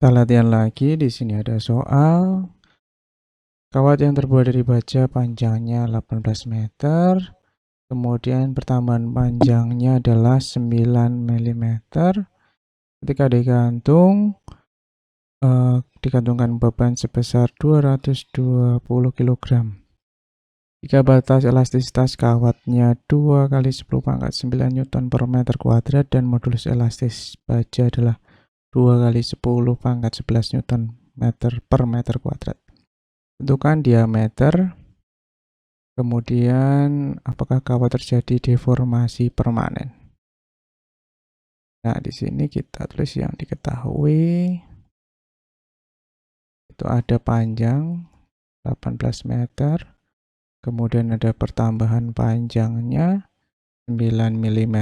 Kita latihan lagi. Di sini ada soal. Kawat yang terbuat dari baja panjangnya 18 meter. Kemudian pertambahan panjangnya adalah 9 mm. Ketika digantungkan beban sebesar 220 kg. Jika batas elastisitas kawatnya 2 kali 10 pangkat 9 Newton per meter kuadrat dan modulus elastis baja adalah 2 kali 10 pangkat 11 Newton per meter kuadrat. Tentukan diameter, kemudian apakah kawat terjadi deformasi permanen. Nah, di sini kita tulis yang diketahui. Itu ada panjang 18 meter, kemudian ada pertambahan panjangnya 9 mm,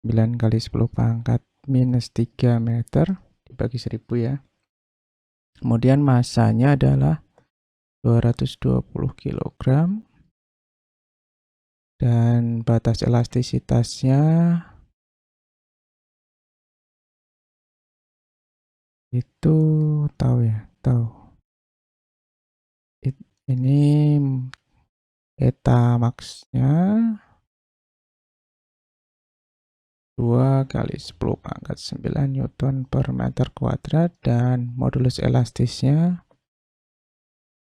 9 kali 10 pangkat minus 3 meter dibagi 1000 ya. Kemudian masanya adalah 220 kg dan batas elastisitasnya itu tahu. Ini eta max-nya 2 kali 10 pangkat 9 Newton per meter kuadrat dan modulus elastisnya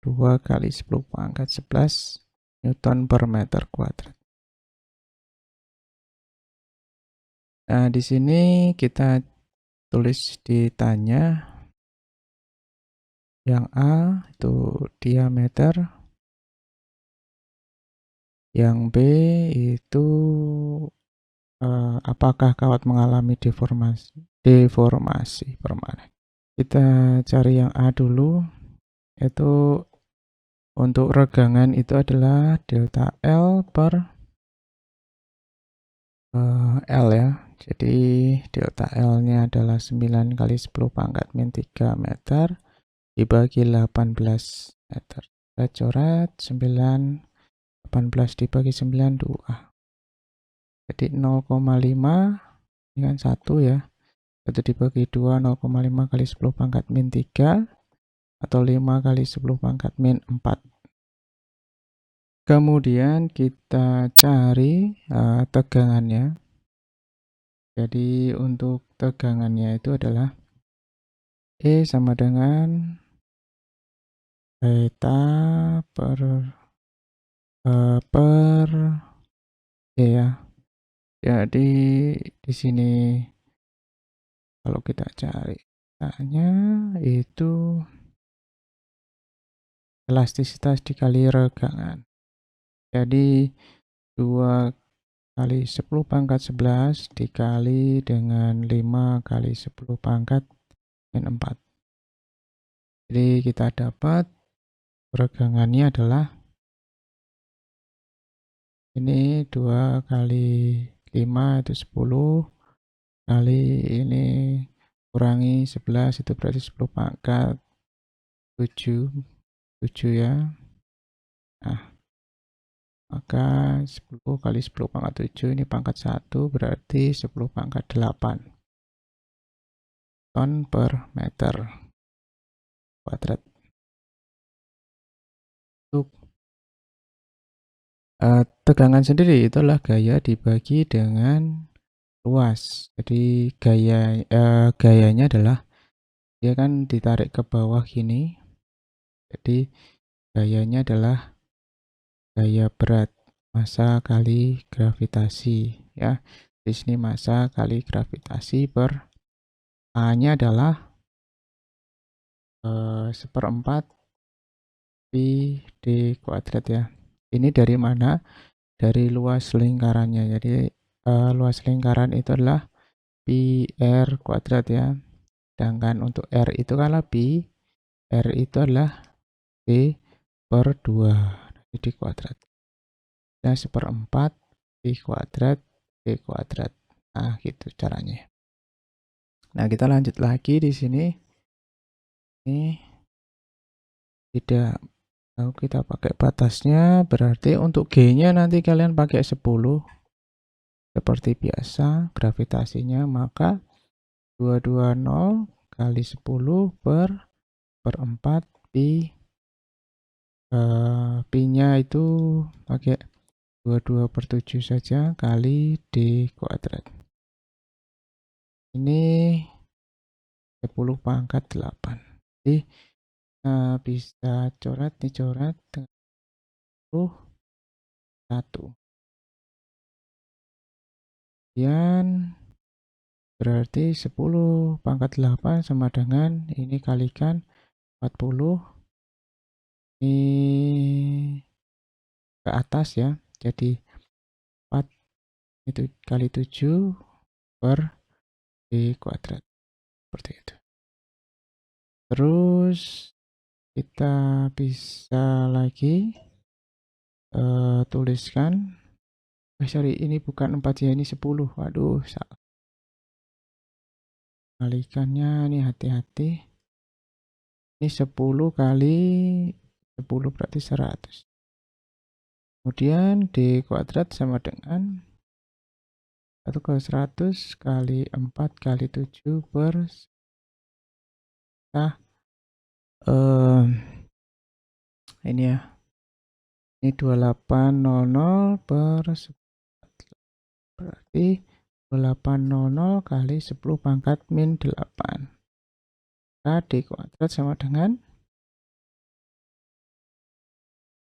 2 kali 10 pangkat 11 Newton per meter kuadrat. Nah, di sini kita tulis ditanya yang A itu diameter, yang B itu apakah kawat mengalami deformasi permanen. Kita cari yang A dulu, itu untuk regangan itu adalah delta L per L ya. Jadi delta L-nya adalah 9 kali 10 pangkat min 3 meter dibagi 18 meter. Kita coret 9, 18 dibagi 9, 2. Jadi 0,5, ini kan 1 ya. 1 dibagi 2, 0,5 kali 10 pangkat min 3, atau 5 kali 10 pangkat min 4. Kemudian kita cari tegangannya. Jadi untuk tegangannya itu adalah E sama dengan beta per E ya. Jadi di sini kalau kita cari tanya itu elastisitas dikali regangan. Jadi 2 kali 10 pangkat 11 dikali dengan 5 kali 10 pangkat min 4. Jadi kita dapat regangannya adalah ini 2 kali 5 itu 10 kali ini kurangi 11 itu berarti 10 pangkat 7 ya. Nah, maka 10 kali 10 pangkat 7 ini pangkat 1 berarti 10 pangkat 8 ton per meter kuadrat. Untuk tegangan sendiri itulah gaya dibagi dengan luas. Jadi gayanya adalah dia kan ditarik ke bawah gini. Jadi gayanya adalah gaya berat massa kali gravitasi ya. Di sini massa kali gravitasi per A-nya adalah 1/4 pi d kuadrat ya. Ini dari mana? Dari luas lingkarannya. Jadi luas lingkaran itu adalah pi r kuadrat ya. Sedangkan untuk r itu kalau pi, r itu adalah d per 2 d kuadrat. Nah, 1/4 pi kuadrat d kuadrat. Nah, gitu caranya. Nah, kita lanjut lagi di sini. Ini tidak kalau kita pakai batasnya, berarti untuk G-nya nanti kalian pakai 10 seperti biasa gravitasinya, maka 220 kali 10 per 4 pi. Pi-nya itu pakai 22/7 saja kali D kuadrat. Ini 10 pangkat 8. Jadi bisa coret dengan 1. Kemudian berarti 10 pangkat 8 sama dengan ini kalikan 40. Ini ke atas ya. Jadi 4 itu kali 7 per D kuadrat. Seperti itu. Terus kita bisa lagi tuliskan, sorry, ini bukan 4 ya, ini 10. Waduh, salah. Kalikannya ini hati-hati. Ini 10 kali 10 berarti 100. Kemudian D kuadrat sama dengan 1/100 kali 4 kali 7 per ini ya. Ini 2800 per 10. Berarti 2800 kali 10 pangkat min 8. D kuadrat sama dengan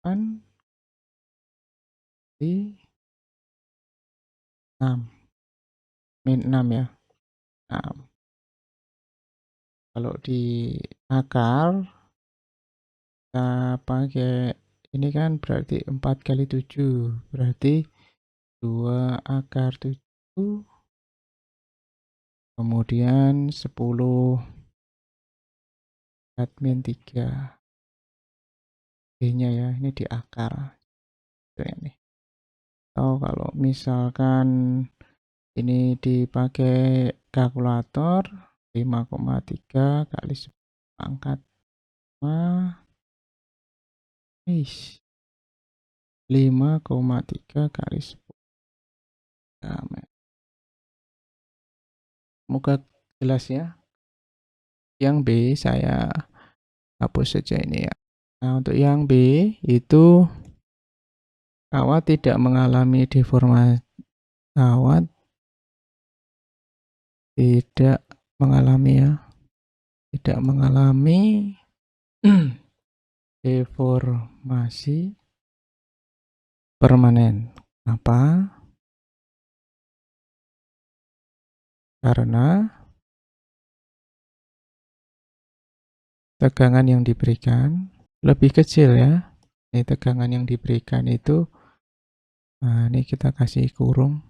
8 kali 6. Min 6 ya. 6. Kalau di akar kita pakai ini kan berarti 4 kali 7. Berarti 2 akar 7. Kemudian 10 pangkat min 3. D-nya ya, ini di akar. Ini. Atau kalau misalkan ini dipakai kalkulator, 5,3 kali 10 pangkat 5,3 kali 10. Semoga jelas ya. Yang B saya hapus saja ini ya. Nah, untuk yang B itu kawat tidak mengalami deformasi. Kawat tidak mengalami ya. Tidak mengalami deformasi permanen. Kenapa? Karena tegangan yang diberikan lebih kecil ya. Ini tegangan yang diberikan itu, nah ini kita kasih kurung,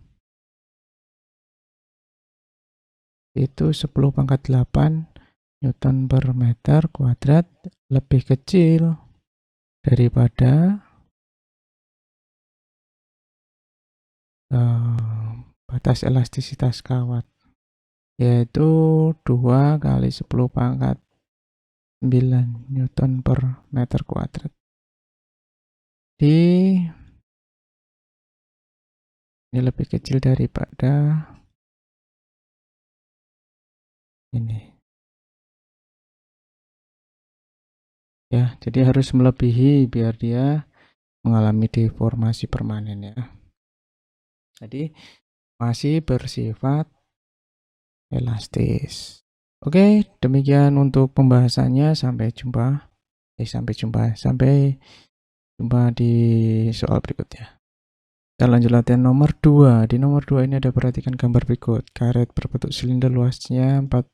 itu 10 pangkat 8 Newton per meter kuadrat, lebih kecil daripada batas elastisitas kawat, yaitu 2 kali 10 pangkat 9 Newton per meter kuadrat. Ini lebih kecil daripada ini. Ya, jadi harus melebihi biar dia mengalami deformasi permanen ya. Jadi masih bersifat elastis. Oke, demikian untuk pembahasannya. Sampai jumpa di soal berikutnya. Kita lanjut latihan nomor 2. Di nomor 2 ini ada, perhatikan gambar berikut. Karet berbentuk silinder, luasnya 4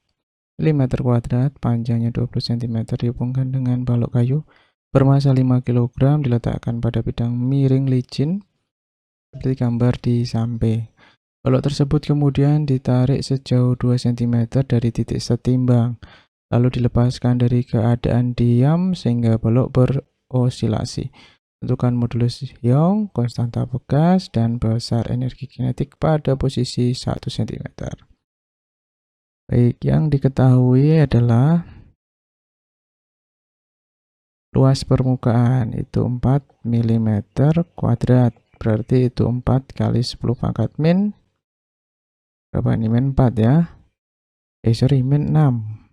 mm kuadrat, panjangnya 20 cm, dihubungkan dengan balok kayu bermasa 5 kg, diletakkan pada bidang miring licin seperti gambar di samping. Balok tersebut kemudian ditarik sejauh 2 cm dari titik setimbang, lalu dilepaskan dari keadaan diam sehingga balok berosilasi. Tentukan modulus Young, konstanta bekas, dan besar energi kinetik pada posisi 1 cm. Baik, yang diketahui adalah luas permukaan itu 4 mm kuadrat. Berarti itu 4 kali 10 pangkat min berapa ini? Min 4 ya. Min 6.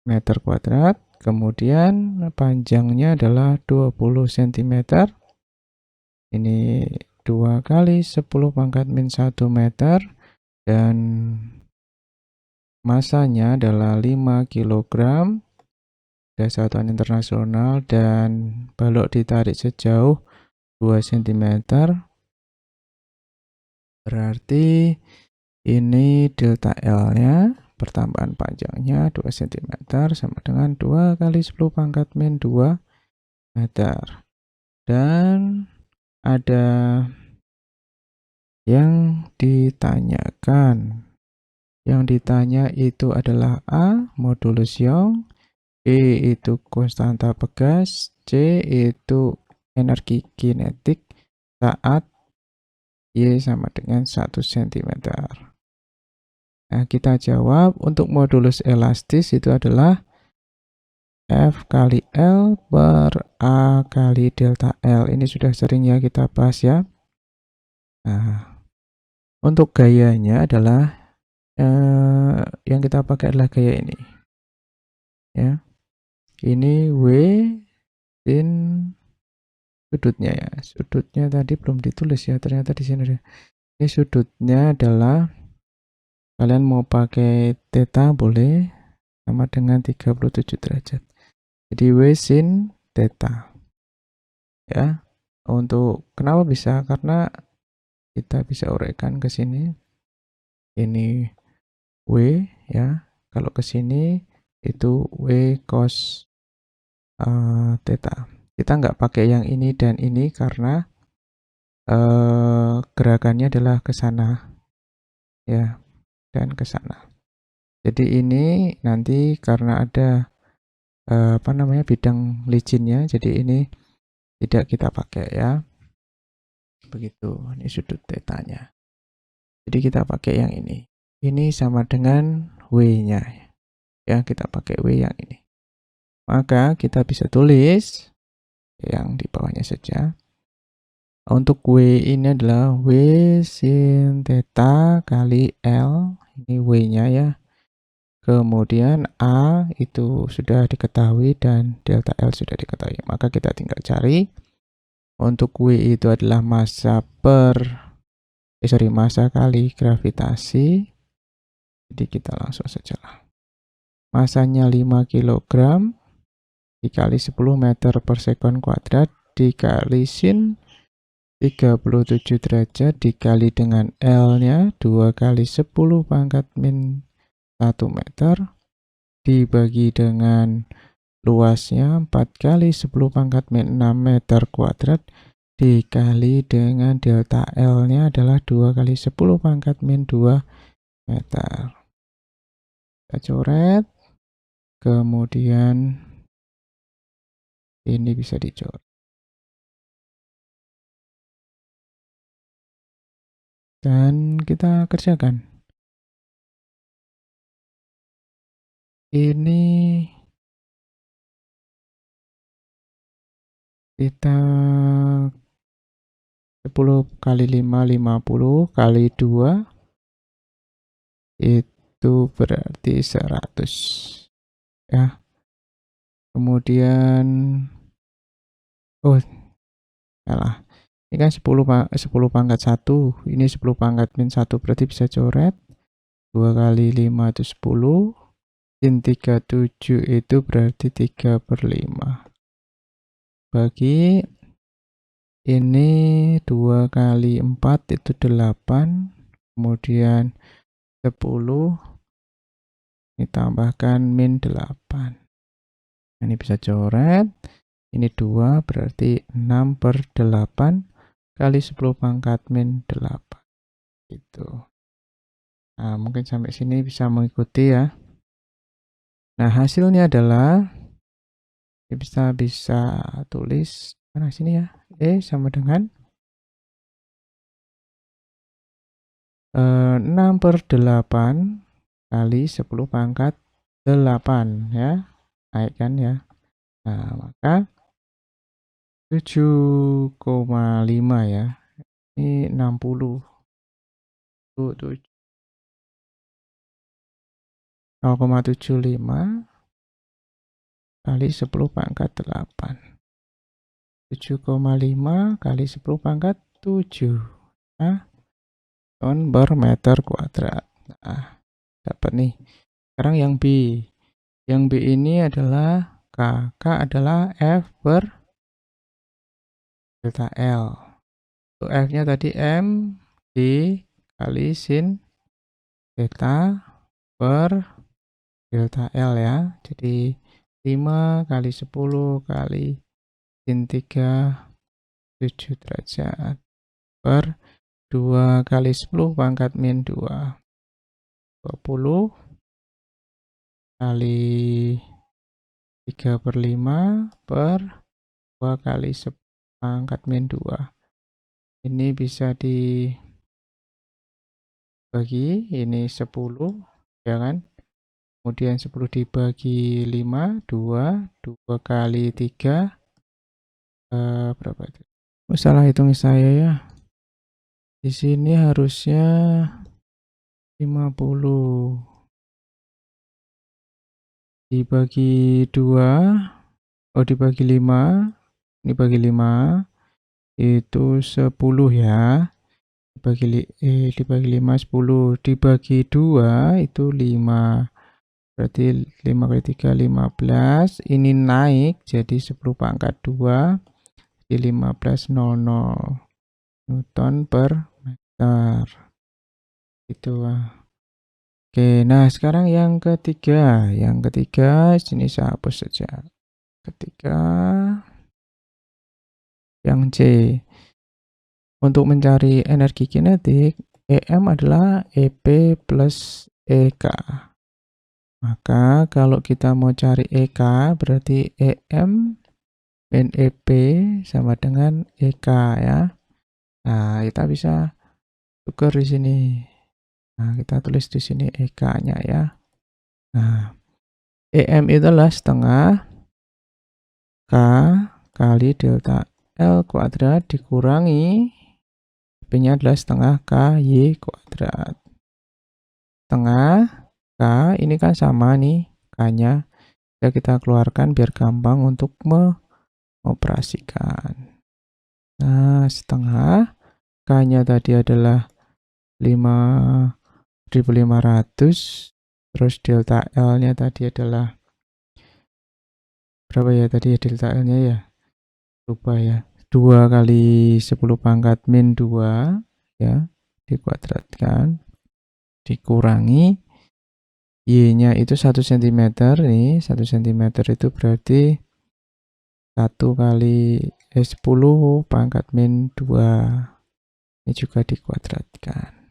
meter kuadrat. Kemudian panjangnya adalah 20 cm. Ini 2 kali 10 pangkat min 1 meter. Dan masanya adalah 5 kg. Ada satuan internasional dan balok ditarik sejauh 2 cm. Berarti ini delta L-nya, pertambahan panjangnya 2 cm sama dengan 2 kali 10 pangkat min 2 meter. Dan ada yang ditanyakan. Yang ditanya itu adalah A, modulus Young, B itu konstanta Pegas, C itu energi kinetik saat Y sama dengan 1 cm. Nah, kita jawab untuk modulus elastis itu adalah F kali L per A kali delta L. Ini sudah sering ya kita bahas ya. Nah, untuk gayanya adalah yang kita pakai adalah gaya ini. Ya. Ini W sin sudutnya ya. Sudutnya tadi belum ditulis ya, ternyata di sini deh. Ini sudutnya adalah kalian mau pakai theta boleh sama dengan 37 derajat. Jadi W sin theta. Ya. Untuk kenapa bisa? Karena kita bisa uraikan ke sini. Ini W ya. Kalau ke sini itu W cos theta. Kita nggak pakai yang ini dan ini karena gerakannya adalah ke sana ya, dan ke sana. Jadi ini nanti karena ada bidang licinnya, jadi ini tidak kita pakai ya. Begitu, ini sudut tetanya. Jadi kita pakai yang ini. Ini sama dengan W-nya ya, kita pakai W yang ini. Maka kita bisa tulis yang di bawahnya saja. Untuk W ini adalah W sin theta kali L. Ini W-nya ya. Kemudian A itu sudah diketahui dan delta L sudah diketahui. Maka kita tinggal cari. Untuk W itu adalah massa massa kali gravitasi. Jadi kita langsung saja lah. Masanya 5 kg dikali 10 meter per sekon kuadrat dikali sin 37 derajat dikali dengan L-nya 2 kali 10 pangkat min 1 meter dibagi dengan luasnya 4 kali 10 pangkat min 6 meter kuadrat dikali dengan delta L-nya adalah 2 kali 10 pangkat min 2 meter. Kita coret, kemudian ini bisa dicoret. Dan kita kerjakan. Ini kita 10 kali 5, 50 kali 2 itu berarti 100 ya. Kemudian salah. Ini kan 10 pangkat 1, ini 10 pangkat min 1 berarti bisa coret. 2 kali 5 itu 10, sin 37 itu berarti 3/5. Bagi ini 2 kali 4 itu 8, kemudian 10 ditambahkan min 8. Ini bisa coret. Ini 2 berarti 6/8 kali 10 pangkat min 8. Gitu. Nah, mungkin sampai sini bisa mengikuti ya. Nah, hasilnya adalah bisa tulis mana sini ya. E sama dengan 6/8 kali 10 pangkat 8 ya. Naikkan ya. Nah, maka 7,5 ya. Ini 60. 0,75 kali 10 pangkat 8. 7,5 kali 10 pangkat 7. Nah, ton per meter kuadrat. Nah, dapat nih. Sekarang yang B. Yang B ini adalah K. K adalah F per delta L. Untuk F-nya tadi M D kali sin delta per delta L ya. Jadi 5 kali 10 kali sin 3 7 derajat per 2 kali 10 pangkat min 2. 20 kali 3 per 5 per 2 kali 10 pangkat min 2. Ini bisa dibagi, ini 10 ya kan. Kemudian 10 dibagi 5, 2 kali 3 berapa itu? Salah hitung saya ya. Di sini harusnya 50 dibagi 2, dibagi 5, ini bagi 5 itu 10 ya. Dibagi 5 10, dibagi 2 itu 5. Berarti 5 kali 3 15. Ini naik jadi 10 pangkat 2 jadi 1500 Newton per meter. Itu. Oke, nah sekarang yang ketiga. Yang ketiga sini saya hapus saja. Ketiga yang C. Untuk mencari energi kinetik, EM adalah EP plus EK. Maka kalau kita mau cari EK berarti EM min EP sama dengan EK ya. Nah, kita bisa tukar di sini. Nah, kita tulis di sini EK-nya ya. Nah, EM itu adalah setengah K kali delta L kuadrat dikurangi P-nya adalah setengah KY kuadrat. Setengah K ini kan sama nih K-nya. Ya kita keluarkan biar gampang untuk mengoperasikan. Nah, setengah K-nya tadi adalah 5.500. Terus delta L-nya tadi adalah berapa ya tadi ya delta L-nya ya? Lupa ya. 2 kali 10 pangkat min 2 ya, dikuadratkan dikurangi Y-nya itu 1 cm nih. 1 cm itu berarti 1 kali 10 pangkat min 2. Ini juga dikuadratkan.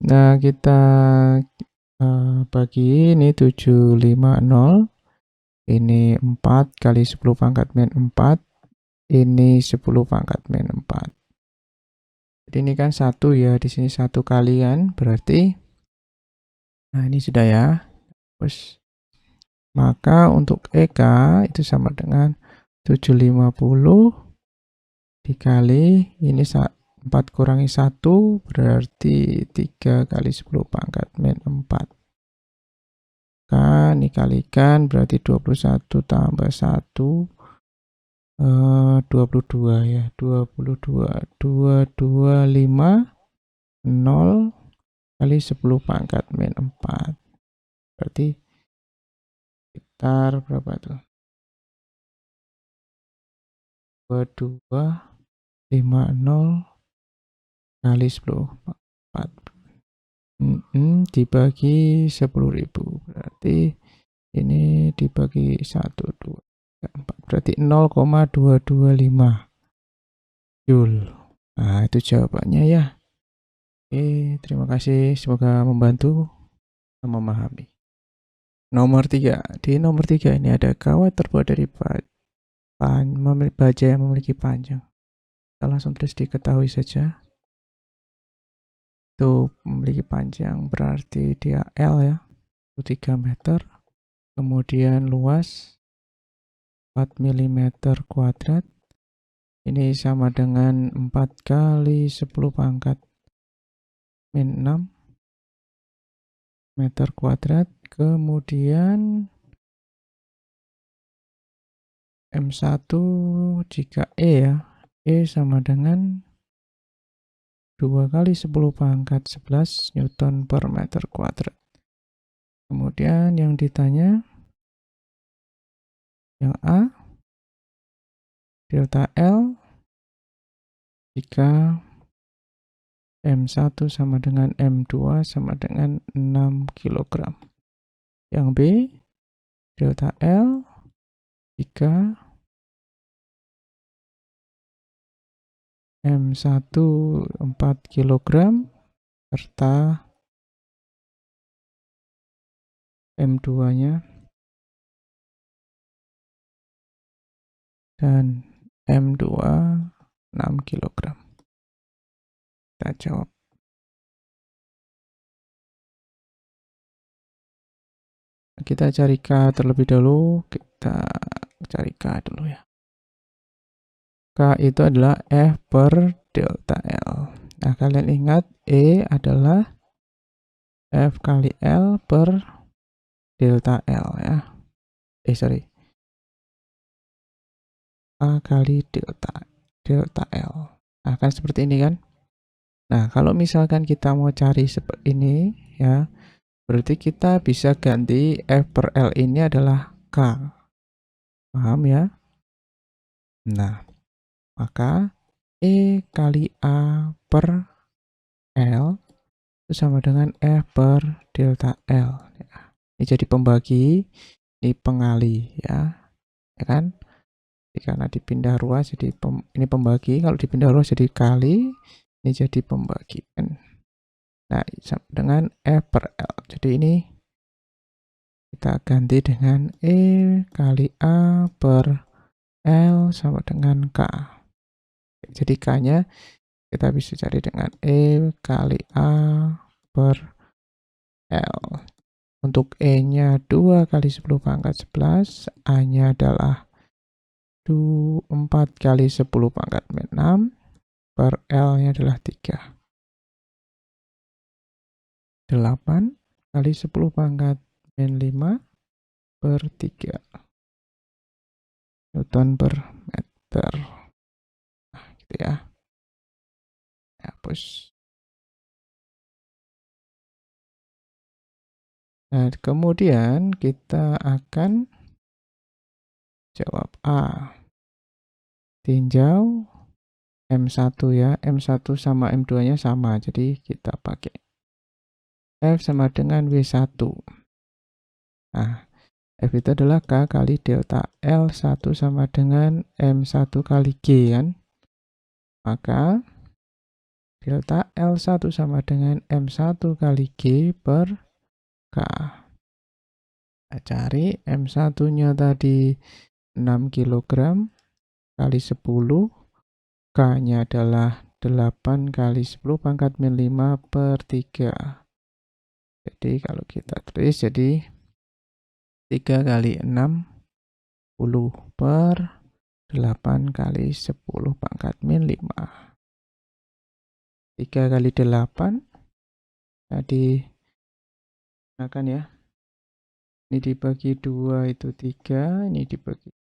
Nah, kita bagi ini 750. Ini 4 kali 10 pangkat min 4. Ini 10 pangkat min 4. Jadi ini kan 1 ya. Di sini 1 kali kan. Berarti, nah ini sudah ya. Terus, maka untuk EK itu sama dengan 750 dikali ini 4 kurangi 1 berarti 3 kali 10 pangkat min 4. Kan dikalikan berarti 21 tambah 1 22 ya. 22 225 0 kali 10 pangkat min 4. Berarti sekitar berapa tuh? 2250 kali 10 4 dibagi 10.000 berarti ini dibagi 1 2 3 4 berarti 0,225 Joule. Nah, itu jawabannya ya. Oke, terima kasih, semoga membantu memahami. Nomor 3. Di nomor 3 ini ada kawat terbuat dari baja yang memiliki panjang. Kita langsung tulis diketahui saja. Itu memiliki panjang berarti dia L ya, itu 3 meter. Kemudian luas 4 mm kuadrat. Ini sama dengan 4 kali 10 pangkat min 6. meter kuadrat. Kemudian M1 jika E ya, E sama dengan 2 kali 10 pangkat 11 Newton per meter kuadrat. Kemudian yang ditanya, yang A, delta L jika M1 sama dengan M2 sama dengan 6 kg. Yang B, delta L jika M1 4 kg serta M2-nya dan M2 6 kg. Kita jawab. Kita cari K terlebih dahulu. Kita cari K dulu ya. K itu adalah F per delta L. Nah, kalian ingat E adalah F kali L per delta L ya. Sorry. A kali delta L. Nah, kan seperti ini kan. Nah, kalau misalkan kita mau cari seperti ini ya, berarti kita bisa ganti F per L ini adalah K. Paham ya? Nah, maka E kali A per L itu sama dengan F per delta L. Ini jadi pembagi, ini pengali ya, ya kan? Karena dipindah ruas jadi ini pembagi, kalau dipindah ruas jadi kali, ini jadi pembagi. Nah, sama dengan F per L. Jadi ini kita ganti dengan E kali A per L sama dengan K. Jadi K-nya kita bisa cari dengan E kali A per L. Untuk E-nya 2 kali 10 pangkat 11, A-nya adalah 4 kali 10 pangkat 6, per L-nya adalah 3. 8 kali 10 pangkat 5 per 3 Newton per meter. Nah, gitu ya. Hapus. Nah, kemudian kita akan jawab A. Tinjau M1 ya. M1 sama M2-nya sama. Jadi kita pakai F sama dengan W1. Nah, F itu adalah K kali delta L1 sama dengan M1 kali G kan. Maka delta L1 sama dengan M1 kali G per K. Nah, cari M1-nya tadi 6 kg kali 10. K-nya adalah 8 kali 10 pangkat min 5 per 3. Jadi kalau kita tulis jadi 3 kali 6 10 per 8 kali 10 pangkat min 5. 3 kali 8 tadi akan ya. Ini dibagi 2 itu 3, ini dibagi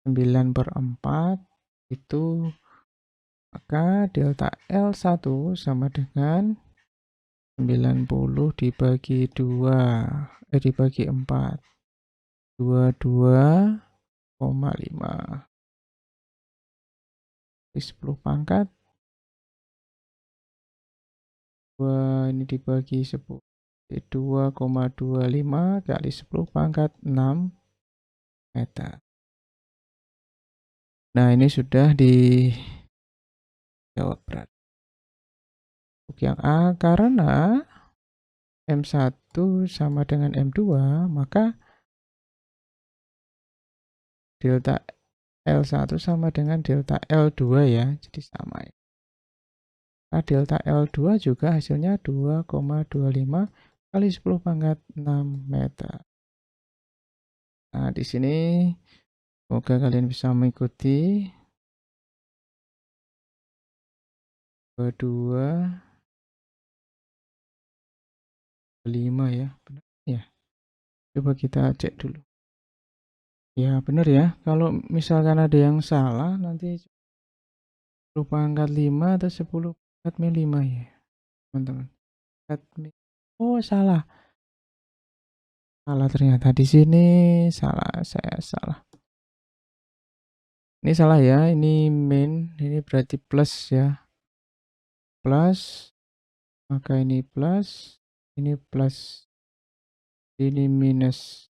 9 per 4 itu, maka delta L1 sama dengan 90 dibagi 2, dibagi 4. 22,5. 10 pangkat 2 ini dibagi 10. 2,25 kali 10 pangkat 6 meter. Nah, ini sudah dijawab berat. Untuk yang A, karena M1 sama dengan M2, maka delta L1 sama dengan delta L2 ya, jadi sama ya. Nah, delta L2 juga hasilnya 2,25 kali 10 pangkat 6 meter. Nah, di sini semoga kalian bisa mengikuti kedua 5 ya, benar ya? Coba kita cek dulu. Ya benar ya, kalau misalkan ada yang salah nanti 10 pangkat 5 atau 10 pangkat min 5 ya, teman-teman. Oh salah, salah ternyata di sini salah, saya salah. Ini salah ya, ini min, ini berarti plus ya, plus, maka ini plus, ini plus, ini minus.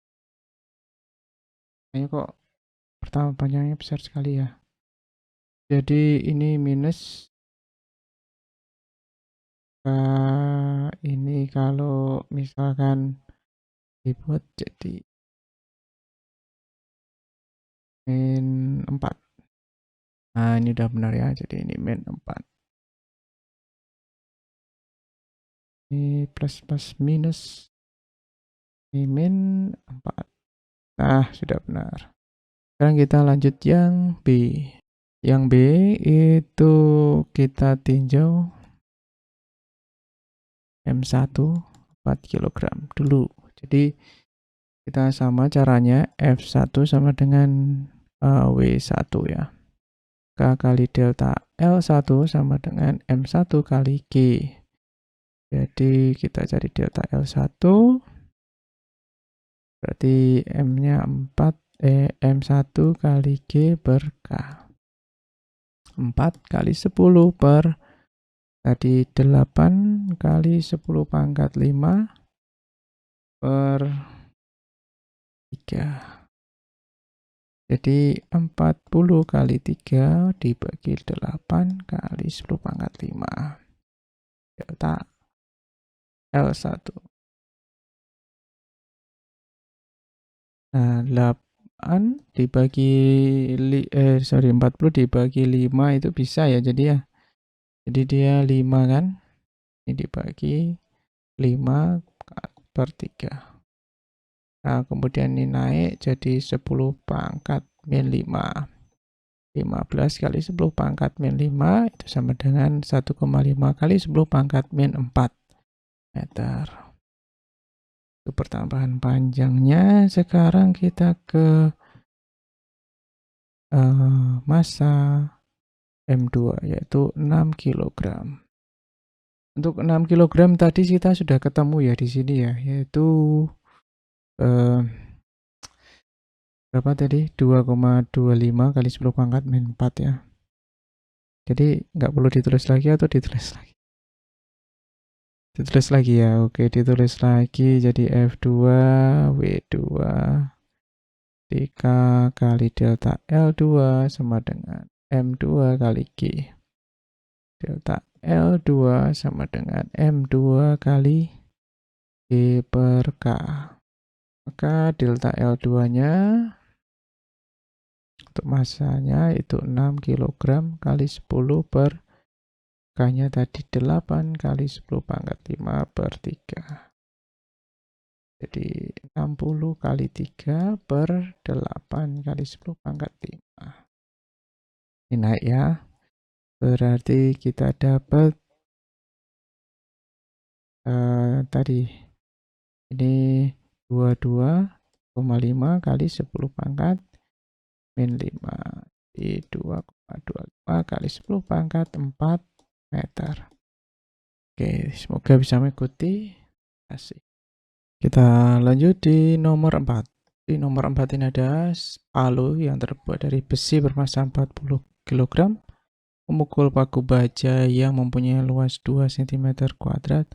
Ini kok pertama panjangnya besar sekali ya. Jadi ini minus, ini kalau misalkan dibuat jadi min 4. Nah ini udah benar ya, jadi ini min 4. Ini plus plus minus, ini min 4. Nah sudah benar. Sekarang kita lanjut yang B. Yang B itu kita tinjau M1 4 kg dulu. Jadi kita sama caranya F1 sama dengan W1 ya. K kali delta L1 sama dengan M1 kali G. Jadi kita cari delta L1 berarti M-nya 4, M1 kali G per K. 4 kali 10 per tadi 8 kali 10 pangkat 5 per 3. Jadi 40 kali 3 dibagi 8 kali 10 pangkat 5. Delta L1. Nah, 8 dibagi 40 dibagi 5 itu bisa ya, jadi ya. Jadi dia 5 kan. Ini dibagi 5 per 3. Nah, kemudian ini naik jadi 10 pangkat min 5. 15 kali 10 pangkat min 5 itu sama dengan 1,5 kali 10 pangkat min 4 meter. Itu pertambahan panjangnya. Sekarang kita ke massa M2 yaitu 6 kg. Untuk 6 kg tadi kita sudah ketemu ya di sini ya, yaitu berapa tadi? 2,25 kali 10 pangkat min 4 ya. Jadi nggak perlu ditulis lagi atau ditulis lagi? Ditulis lagi ya, oke ditulis lagi jadi F2 W2 K kali delta L2 sama dengan M2 kali G. Delta L2 sama dengan M2 kali G per K. Maka delta L2-nya untuk massanya itu 6 kg kali 10 per K-nya tadi 8 kali 10 pangkat 5 per 3. Jadi 60 kali 3 per 8 kali 10 pangkat 5. Ini naik ya. Berarti kita dapat tadi ini 22,5 kali 10 pangkat min 5 di 2,25 kali 10 pangkat 4 meter. Oke, semoga bisa mengikuti. Asik. Kita lanjut di nomor 4. Di nomor 4 ini ada palu yang terbuat dari besi bermassa 40 kg memukul paku baja yang mempunyai luas 2 cm kuadrat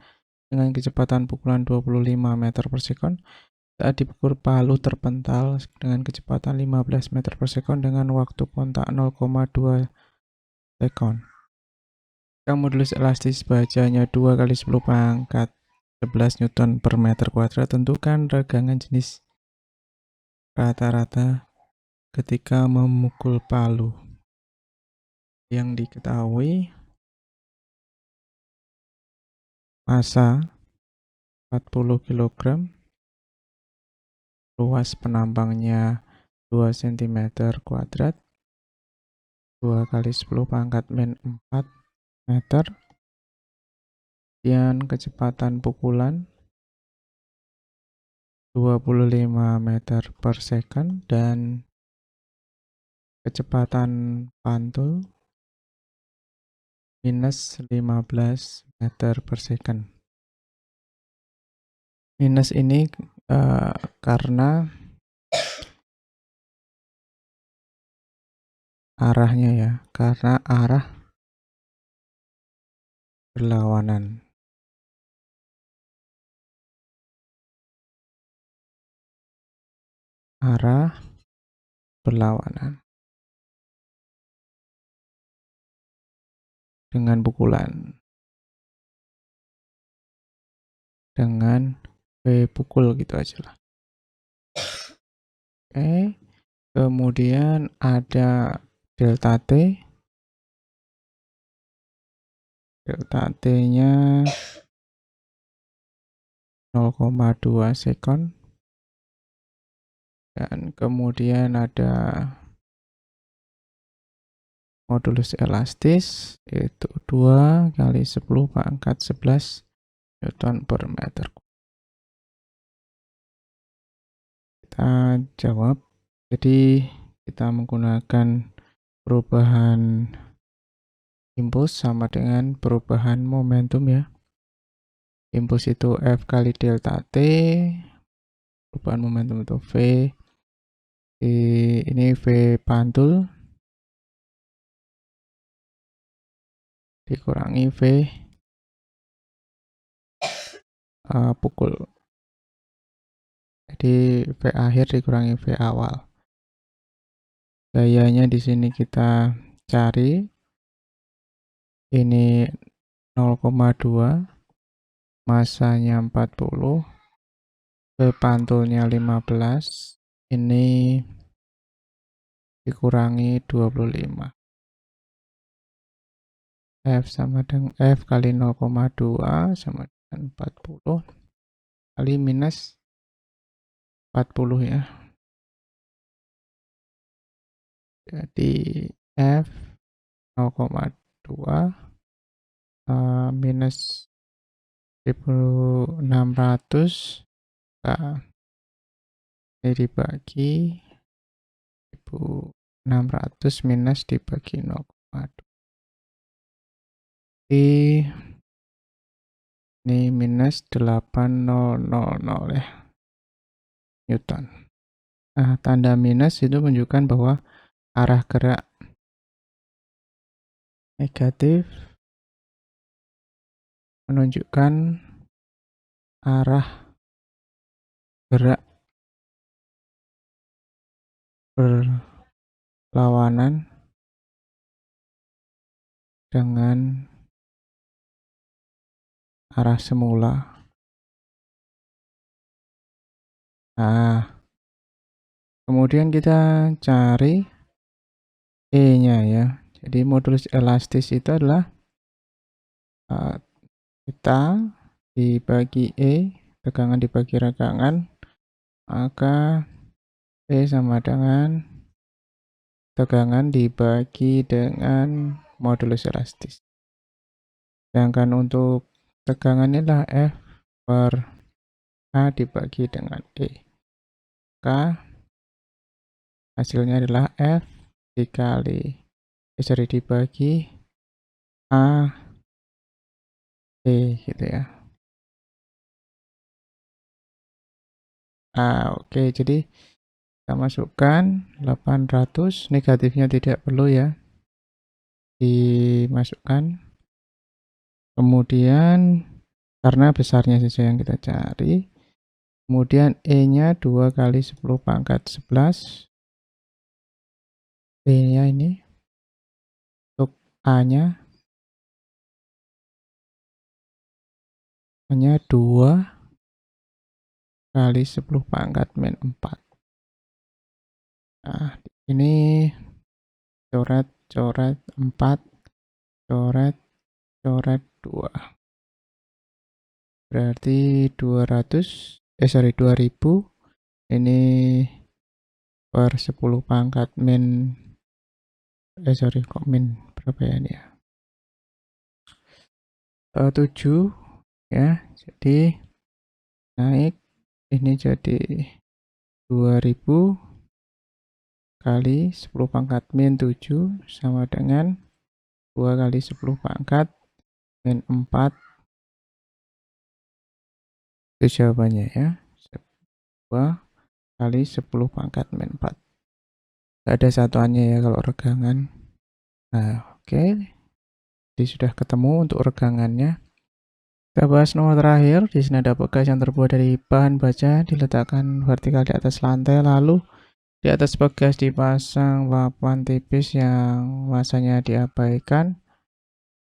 dengan kecepatan pukulan 25 meter per sekon. Saat dipukul, palu terpental dengan kecepatan 15 meter per sekon dengan waktu kontak 0,2 sekon. Modulus elastis bajanya 2 kali 10 pangkat 11 Newton per meter kuadrat. Tentukan regangan jenis rata-rata ketika memukul palu. Yang diketahui massa 40 kg, luas penampangnya 2 cm kuadrat, 2 kali 10 pangkat min 4 meter, dan kecepatan pukulan 25 meter per second dan kecepatan pantul minus 15 meter per second. Minus ini karena arahnya ya, karena arah berlawanan. Arah berlawanan dengan pukulan. Dengan V pukul gitu aja lah. Oke. Kemudian ada delta T. Delta T-nya 0,2 sekon. Dan kemudian ada modulus elastis, yaitu 2 kali 10 pangkat 11 Newton per meter. Kita jawab. Jadi kita menggunakan perubahan impuls sama dengan perubahan momentum ya. Impuls itu F kali delta T, perubahan momentum itu V. Ini V pantul dikurangi V pukul. Jadi V akhir dikurangi V awal. Gayanya di sini kita cari. Ini 0,2, masanya 40, V pantulnya 15, ini dikurangi 25. F sama dengan F kali 0,2 sama dengan 40 kali minus 40 ya. Jadi F 0,2 minus 1600 ini dibagi 1600 minus dibagi 0,2. Ini minus 8000 ya Newton. Nah, tanda minus itu menunjukkan bahwa arah gerak negatif menunjukkan arah gerak berlawanan dengan arah semula. Nah, kemudian kita cari E-nya ya. Jadi modulus elastis itu adalah theta dibagi E, tegangan dibagi regangan, maka E sama dengan tegangan dibagi dengan modulus elastis. Sedangkan untuk tegangan inilah F per A dibagi dengan E. Maka hasilnya adalah F dibagi A E gitu ya. Oke, jadi kita masukkan 800, negatifnya tidak perlu ya dimasukkan. Kemudian karena besarnya saja yang kita cari. Kemudian E-nya 2 kali 10 pangkat 11. E-nya ini. Untuk A-nya hanya 2 kali 10 pangkat min 4. Nah, ini coret 4, coret 2. Berarti 2000 ini per 10 pangkat min min berapa ya ini ya? 7 ya. Jadi naik ini jadi 2000 kali 10 pangkat min 7 sama dengan 2 kali 10 pangkat min 4. Itu jawabannya ya. 2 kali 10 pangkat min 4. Gak ada satuannya ya kalau regangan. Nah, oke. Jadi sudah ketemu untuk regangannya. Kita bahas nomor terakhir. Di sini ada bekas yang terbuat dari bahan baja diletakkan vertikal di atas lantai, lalu di atas bekas dipasang papan tipis yang masanya diabaikan.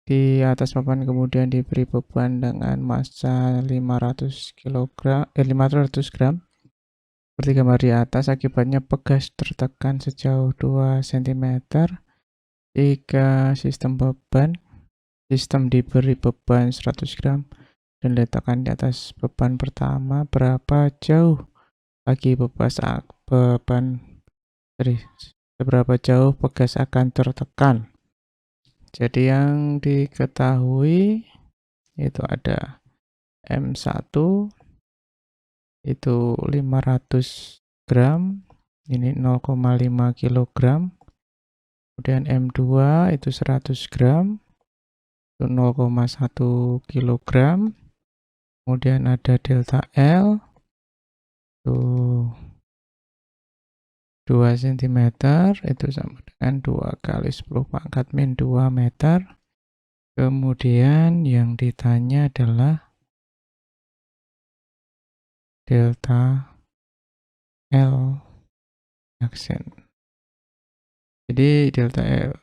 Di atas papan kemudian diberi beban dengan massa 500 gram. Seperti gambar di atas, akibatnya bekas tertekan sejauh 2 cm. Jika sistem diberi beban 100 gram dan diletakkan di atas beban pertama, berapa jauh seberapa jauh bekas akan tertekan. Jadi yang diketahui itu ada M1 itu 500 gram, ini 0,5 kg. Kemudian M2 itu 100 gram, itu 0,1 kg. Kemudian ada delta L, itu 2 cm, itu sama dengan 2 kali 10 pangkat min 2 meter. Kemudian yang ditanya adalah delta L aksen. Jadi delta L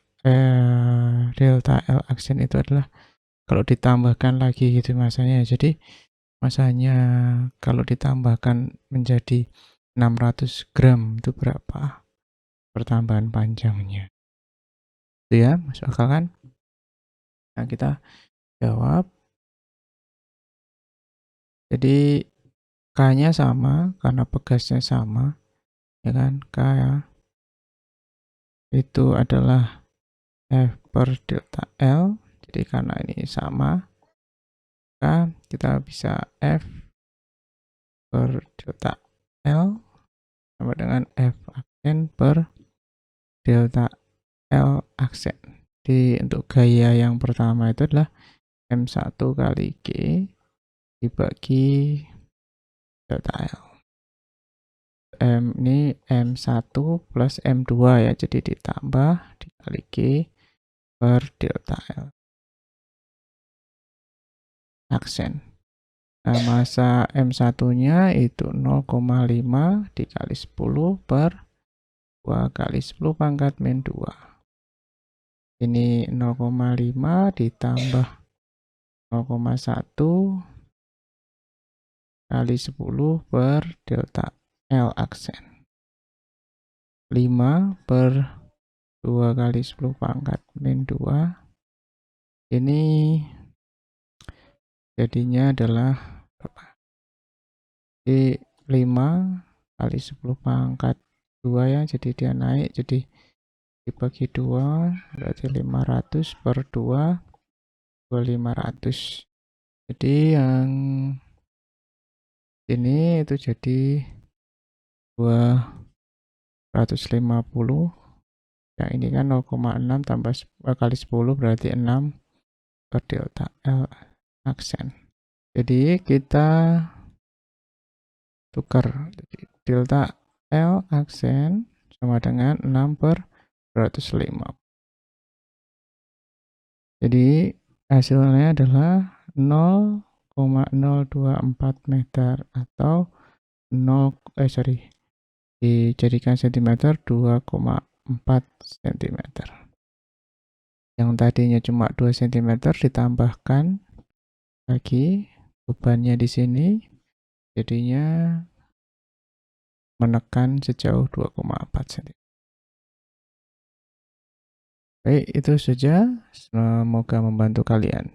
aksen itu adalah kalau ditambahkan lagi gitu masanya. Jadi masanya kalau ditambahkan menjadi 600 gram itu berapa pertambahan panjangnya? Itu ya, masuk akal kan? Nah, kita jawab. Jadi K-nya sama karena bekasnya sama, ya kan? K ya. Itu adalah F per delta L. Jadi karena ini sama, maka kita bisa F per delta L sama dengan F aksen per delta L aksen. Jadi untuk gaya yang pertama itu adalah M1 kali G dibagi delta L. Ini M1 plus M2 ya, jadi ditambah dikali G per delta L aksen. Nah, massa M1-nya itu 0,5 dikali 10 per 2 kali 10 pangkat min 2. Ini 0,5 ditambah 0,1 kali 10 per delta L aksen. 5 per 2 kali 10 pangkat min 2. Ini jadinya adalah berapa? Di 5 kali 10 pangkat 2 ya, jadi dia naik, jadi dibagi 2 berarti 500 per 2 500. Jadi yang ini itu jadi 250. Yang ini kan 0,6 tambah kali 10 berarti 6 per delta L aksen. Jadi kita tukar. Jadi delta L aksen sama dengan 6 per 250. Jadi hasilnya adalah 0,024 meter atau dijadikan cm 2,4 cm. Yang tadinya cuma 2 cm ditambahkan lagi bebannya di sini, jadinya menekan sejauh 2,4 cm. Baik, itu saja. Semoga membantu kalian.